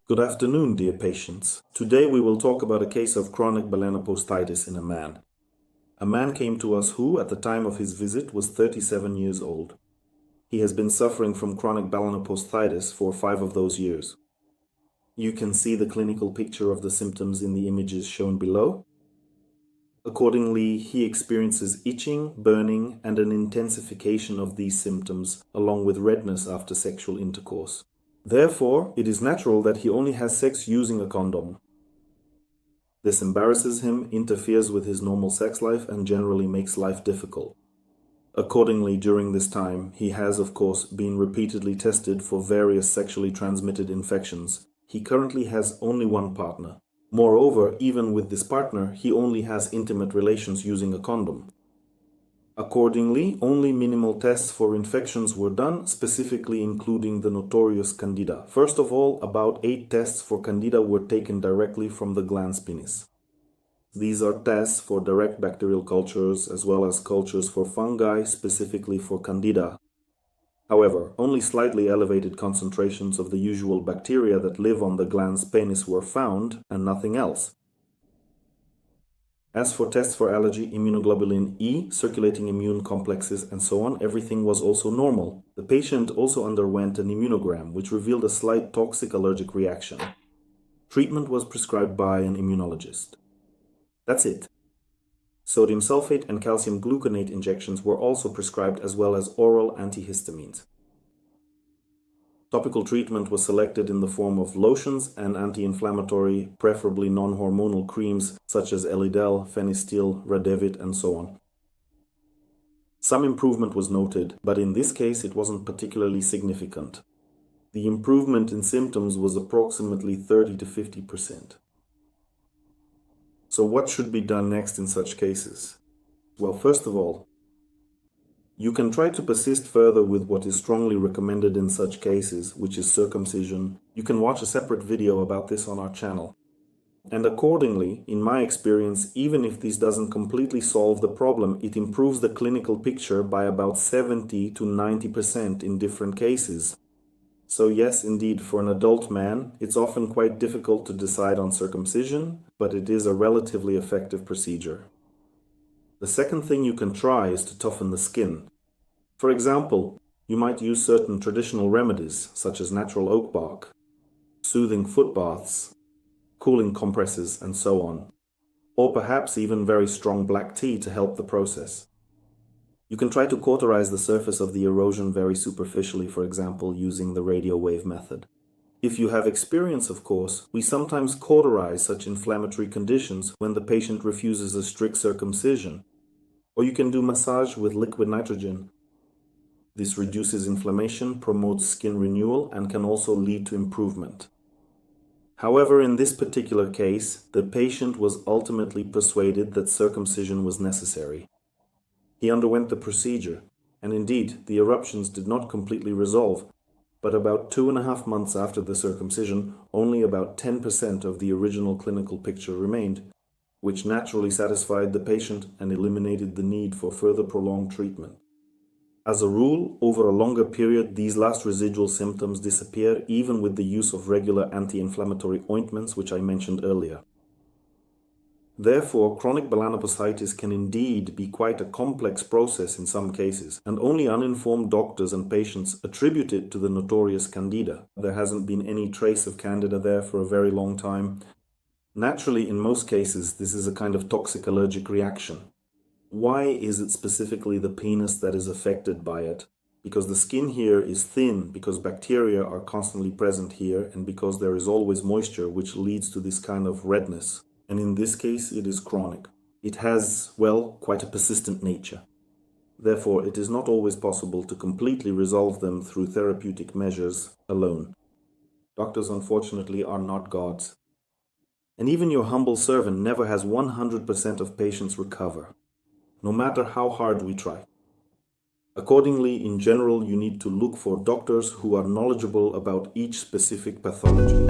Good afternoon, dear patients. Today we will talk about a case of chronic Balanoposthitis in a man. A man came to us who, at the time of his visit, was 37 years old. He has been suffering from chronic Balanoposthitis for 5 of those years. You can see the clinical picture of the symptoms in the images shown below. Accordingly, he experiences itching, burning, and an intensification of these symptoms, along with redness after sexual intercourse. Therefore, it is natural that he only has sex using a condom. This embarrasses him, interferes with his normal sex life, and generally makes life difficult. Accordingly, during this time, he has, of course, been repeatedly tested for various sexually transmitted infections. He currently has only one partner. Moreover, even with this partner, he only has intimate relations using a condom. Accordingly, only minimal tests for infections were done, specifically including the notorious Candida. First of all, about 8 tests for Candida were taken directly from the glans penis. These are tests for direct bacterial cultures as well as cultures for fungi, specifically for Candida. However, only slightly elevated concentrations of the usual bacteria that live on the glans penis were found, and nothing else. As for tests for allergy, immunoglobulin E, circulating immune complexes, and so on, everything was also normal. The patient also underwent an immunogram, which revealed a slight toxic allergic reaction. Treatment was prescribed by an immunologist. That's it. Sodium sulfate and calcium gluconate injections were also prescribed, as well as oral antihistamines. Topical treatment was selected in the form of lotions and anti-inflammatory, preferably non-hormonal creams such as Elidel, Fenistil, Radevit, and so on. Some improvement was noted, but in this case it wasn't particularly significant. The improvement in symptoms was approximately 30 to 50%. So what should be done next in such cases? Well, first of all, you can try to persist further with what is strongly recommended in such cases, which is circumcision. You can watch a separate video about this on our channel. And accordingly, in my experience, even if this doesn't completely solve the problem, it improves the clinical picture by about 70 to 90% in different cases. So yes, indeed, for an adult man, it's often quite difficult to decide on circumcision, but it is a relatively effective procedure. The second thing you can try is to toughen the skin. For example, you might use certain traditional remedies, such as natural oak bark, soothing foot baths, cooling compresses, and so on. Or perhaps even very strong black tea to help the process. You can try to cauterize the surface of the erosion very superficially, for example, using the radio wave method. If you have experience, of course, we sometimes cauterize such inflammatory conditions when the patient refuses a strict circumcision. Or you can do massage with liquid nitrogen. This reduces inflammation, promotes skin renewal, and can also lead to improvement. However, in this particular case, the patient was ultimately persuaded that circumcision was necessary. He underwent the procedure, and indeed, the eruptions did not completely resolve, but about 2.5 months after the circumcision, only about 10% of the original clinical picture remained, which naturally satisfied the patient and eliminated the need for further prolonged treatment. As a rule, over a longer period, these last residual symptoms disappear even with the use of regular anti-inflammatory ointments, which I mentioned earlier. Therefore, chronic Balanoposthitis can indeed be quite a complex process in some cases, and only uninformed doctors and patients attribute it to the notorious Candida. There hasn't been any trace of Candida there for a very long time. Naturally, in most cases, this is a kind of toxic allergic reaction. Why is it specifically the penis that is affected by it? Because the skin here is thin, because bacteria are constantly present here, and because there is always moisture, which leads to this kind of redness. And in this case, it is chronic. It has, well, quite a persistent nature. Therefore, it is not always possible to completely resolve them through therapeutic measures alone. Doctors, unfortunately, are not gods. And even your humble servant never has 100% of patients recover, no matter how hard we try. Accordingly, in general, you need to look for doctors who are knowledgeable about each specific pathology.